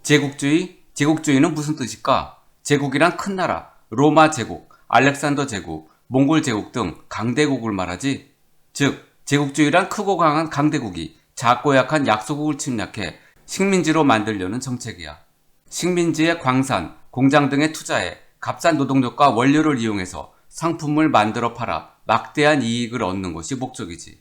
제국주의? 제국주의는 무슨 뜻일까? 제국이란 큰 나라, 로마 제국, 알렉산더 제국, 몽골 제국 등 강대국을 말하지. 즉, 제국주의란 크고 강한 강대국이 작고 약한 약소국을 침략해 식민지로 만들려는 정책이야. 식민지의 광산, 공장 등에 투자해 값싼 노동력과 원료를 이용해서 상품을 만들어 팔아 막대한 이익을 얻는 것이 목적이지.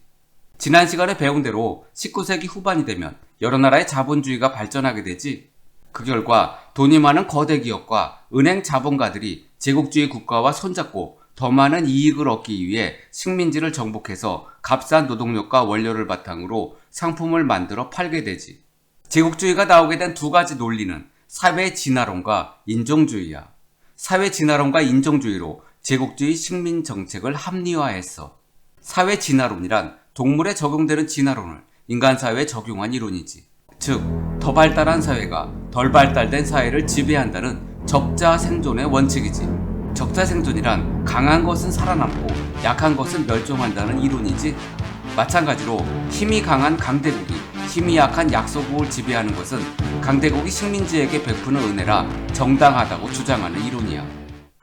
지난 시간에 배운 대로 19세기 후반이 되면 여러 나라의 자본주의가 발전하게 되지. 그 결과 돈이 많은 거대 기업과 은행 자본가들이 제국주의 국가와 손잡고 더 많은 이익을 얻기 위해 식민지를 정복해서 값싼 노동력과 원료를 바탕으로 상품을 만들어 팔게 되지. 제국주의가 나오게 된 두 가지 논리는 사회 진화론과 인종주의야. 사회 진화론과 인종주의로 제국주의 식민 정책을 합리화했어. 사회 진화론이란 동물에 적용되는 진화론을 인간 사회에 적용한 이론이지. 즉, 더 발달한 사회가 덜 발달된 사회를 지배한다는 적자 생존의 원칙이지. 적자 생존이란 강한 것은 살아남고 약한 것은 멸종한다는 이론이지. 마찬가지로 힘이 강한 강대국이 힘이 약한 약소국을 지배하는 것은 강대국이 식민지에게 베푸는 은혜라 정당하다고 주장하는 이론이야.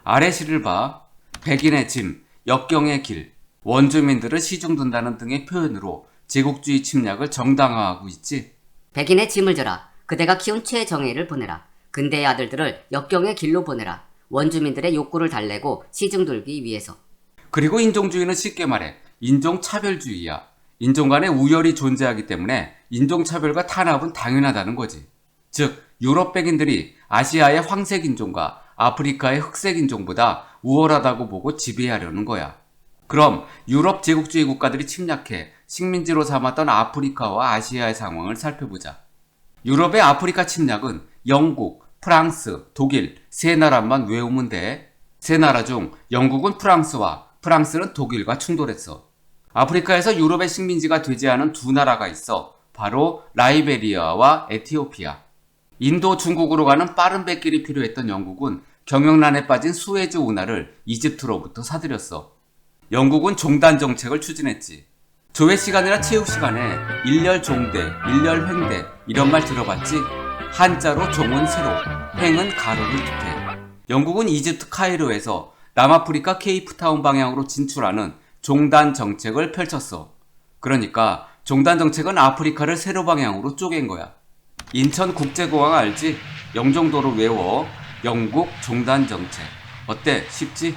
아래 시를 봐. 백인의 짐, 역경의 길, 원주민들을 시중둔다는 등의 표현으로 제국주의 침략을 정당화하고 있지. 백인의 짐을 져라. 그대가 키운 최정예를 보내라. 근대의 아들들을 역경의 길로 보내라. 원주민들의 욕구를 달래고 시중 돌기 위해서. 그리고 인종주의는 쉽게 말해 인종차별주의야. 인종 간의 우열이 존재하기 때문에 인종차별과 탄압은 당연하다는 거지. 즉, 유럽 백인들이 아시아의 황색 인종과 아프리카의 흑색 인종보다 우월하다고 보고 지배하려는 거야. 그럼 유럽 제국주의 국가들이 침략해 식민지로 삼았던 아프리카와 아시아의 상황을 살펴보자. 유럽의 아프리카 침략은 영국, 프랑스, 독일 세 나라만 외우면 돼. 세 나라 중 영국은 프랑스와 프랑스는 독일과 충돌했어. 아프리카에서 유럽의 식민지가 되지 않은 두 나라가 있어. 바로 라이베리아와 에티오피아. 인도, 중국으로 가는 빠른 배길이 필요했던 영국은 경영난에 빠진 수에즈 운하를 이집트로부터 사들였어. 영국은 종단 정책을 추진했지. 조회 시간이나 체육 시간에 일렬 종대, 일렬 횡대 이런 말 들어봤지? 한자로 종은 세로, 횡은 가로를 뜻해. 영국은 이집트 카이로에서 남아프리카 케이프타운 방향으로 진출하는 종단 정책을 펼쳤어. 그러니까 종단 정책은 아프리카를 세로 방향으로 쪼갠 거야. 인천국제공항 알지? 영종도로 외워. 영국 종단 정책. 어때? 쉽지?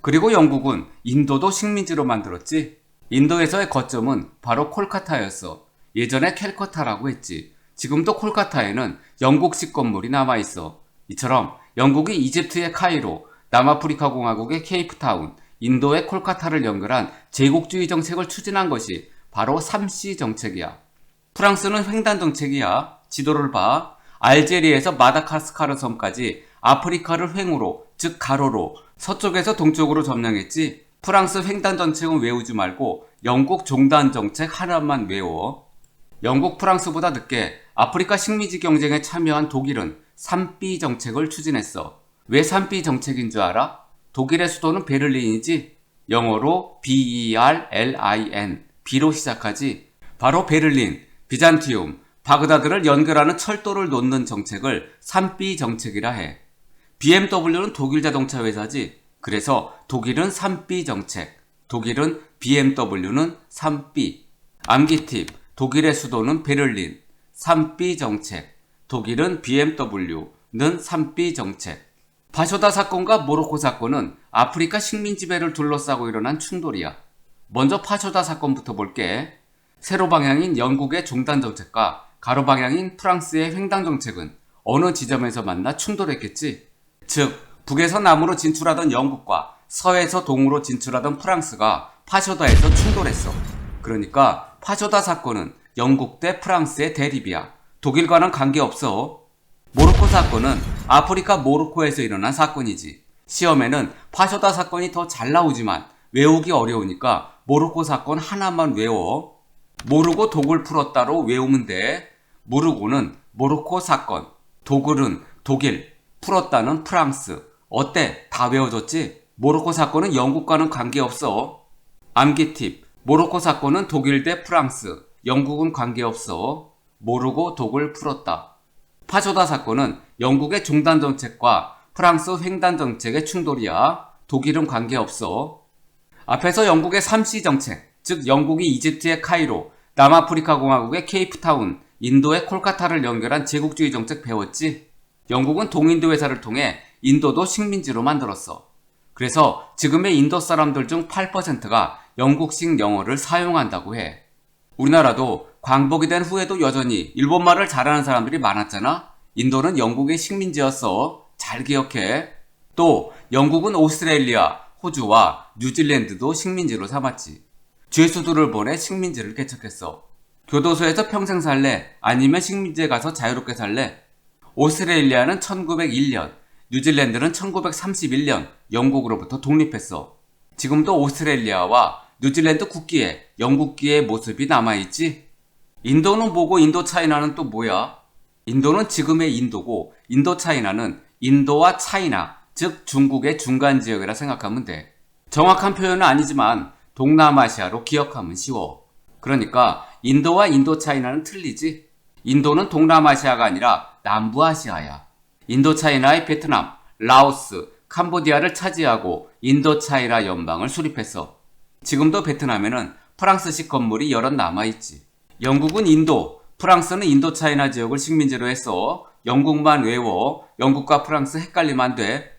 그리고 영국은 인도도 식민지로 만들었지. 인도에서의 거점은 바로 콜카타였어. 예전에 캘커타라고 했지. 지금도 콜카타에는 영국식 건물이 남아있어. 이처럼 영국이 이집트의 카이로, 남아프리카 공화국의 케이프타운, 인도의 콜카타를 연결한 제국주의 정책을 추진한 것이 바로 3C 정책이야. 프랑스는 횡단 정책이야. 지도를 봐. 알제리에서 마다가스카르 섬까지 아프리카를 횡으로, 즉 가로로 서쪽에서 동쪽으로 점령했지. 프랑스 횡단 정책은 외우지 말고 영국 종단 정책 하나만 외워. 영국, 프랑스보다 늦게 아프리카 식민지 경쟁에 참여한 독일은 3B 정책을 추진했어. 왜 3B 정책인 줄 알아? 독일의 수도는 베를린이지. 영어로 BERLIN, B로 시작하지. 바로 베를린, 비잔티움, 바그다드를 연결하는 철도를 놓는 정책을 3B 정책이라 해. BMW는 독일 자동차 회사지. 그래서 독일은 3B 정책, 독일은 BMW는 3B. 암기팁, 독일의 수도는 베를린, 3B 정책, 독일은 BMW는 3B 정책. 바쇼다 사건과 모로코 사건은 아프리카 식민 지배를 둘러싸고 일어난 충돌이야. 먼저 파쇼다 사건부터 볼게. 세로 방향인 영국의 종단 정책과 가로 방향인 프랑스의 횡단 정책은 어느 지점에서 만나 충돌했겠지. 즉, 북에서 남으로 진출하던 영국과 서에서 동으로 진출하던 프랑스가 파쇼다에서 충돌했어. 그러니까 파쇼다 사건은 영국 대 프랑스의 대립이야. 독일과는 관계없어. 모로코 사건은 아프리카 모로코에서 일어난 사건이지. 시험에는 파쇼다 사건이 더 잘 나오지만 외우기 어려우니까 모로코 사건 하나만 외워. 모르고 독을 풀었다로 외우면 돼. 모르고는 모로코 사건, 독을은 독일, 풀었다는 프랑스. 어때? 다 외워졌지? 모로코 사건은 영국과는 관계없어. 암기팁. 모로코 사건은 독일 대 프랑스, 영국은 관계없어. 모르고 독을 풀었다. 파쇼다 사건은 영국의 종단 정책과 프랑스 횡단 정책의 충돌이야. 독일은 관계없어. 앞에서 영국의 3C 정책, 즉 영국이 이집트의 카이로, 남아프리카 공화국의 케이프타운, 인도의 콜카타를 연결한 제국주의 정책 배웠지? 영국은 동인도 회사를 통해 인도도 식민지로 만들었어. 그래서 지금의 인도 사람들 중 8%가 영국식 영어를 사용한다고 해. 우리나라도 광복이 된 후에도 여전히 일본말을 잘하는 사람들이 많았잖아? 인도는 영국의 식민지였어. 잘 기억해. 또 영국은 오스트레일리아, 호주와 뉴질랜드도 식민지로 삼았지. 죄수들을 보내 식민지를 개척했어. 교도소에서 평생 살래? 아니면 식민지에 가서 자유롭게 살래? 오스트레일리아는 1901년, 뉴질랜드는 1931년 영국으로부터 독립했어. 지금도 오스트레일리아와 뉴질랜드 국기에 영국기의 모습이 남아있지? 인도는 뭐고 인도차이나는 또 뭐야? 인도는 지금의 인도고 인도차이나는 인도와 차이나, 즉 중국의 중간 지역이라 생각하면 돼. 정확한 표현은 아니지만 동남아시아로 기억하면 쉬워. 그러니까 인도와 인도차이나는 틀리지? 인도는 동남아시아가 아니라 남부아시아야. 인도차이나의 베트남, 라오스, 캄보디아를 차지하고 인도차이나 연방을 수립했어. 지금도 베트남에는 프랑스식 건물이 여럿 남아있지. 영국은 인도, 프랑스는 인도차이나 지역을 식민지로 했어. 영국만 외워. 영국과 프랑스 헷갈리면 안 돼.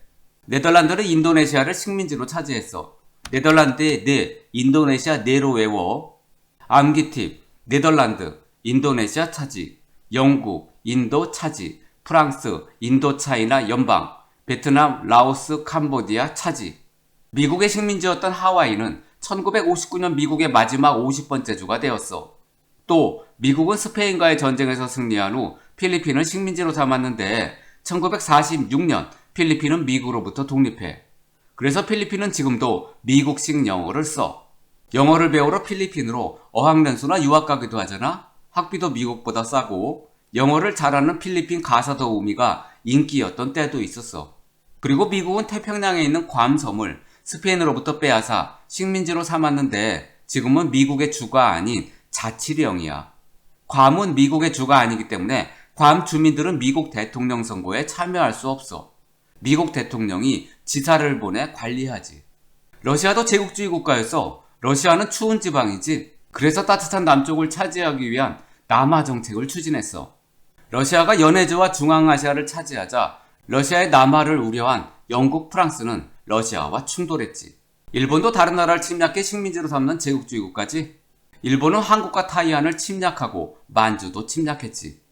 네덜란드는 인도네시아를 식민지로 차지했어. 네덜란드의 네, 인도네시아 네로 외워. 암기 팁. 네덜란드, 인도네시아 차지. 영국, 인도 차지. 프랑스, 인도차이나 연방. 베트남, 라오스, 캄보디아 차지. 미국의 식민지였던 하와이는 1959년 미국의 마지막 50번째 주가 되었어. 또 미국은 스페인과의 전쟁에서 승리한 후 필리핀을 식민지로 삼았는데 1946년 필리핀은 미국으로부터 독립해. 그래서 필리핀은 지금도 미국식 영어를 써. 영어를 배우러 필리핀으로 어학연수나 유학 가기도 하잖아? 학비도 미국보다 싸고 영어를 잘하는 필리핀 가사 더우미가 인기였던 때도 있었어. 그리고 미국은 태평양에 있는 괌 섬을 스페인으로부터 빼앗아 식민지로 삼았는데 지금은 미국의 주가 아닌 자치령이야. 괌은 미국의 주가 아니기 때문에 괌 주민들은 미국 대통령 선거에 참여할 수 없어. 미국 대통령이 지사를 보내 관리하지. 러시아도 제국주의 국가였어. 러시아는 추운 지방이지. 그래서 따뜻한 남쪽을 차지하기 위한 남하 정책을 추진했어. 러시아가 연해주와 중앙아시아를 차지하자 러시아의 남하를 우려한 영국, 프랑스는 러시아와 충돌했지. 일본도 다른 나라를 침략해 식민지로 삼는 제국주의 국가지. 일본은 한국과 타이완을 침략하고 만주도 침략했지.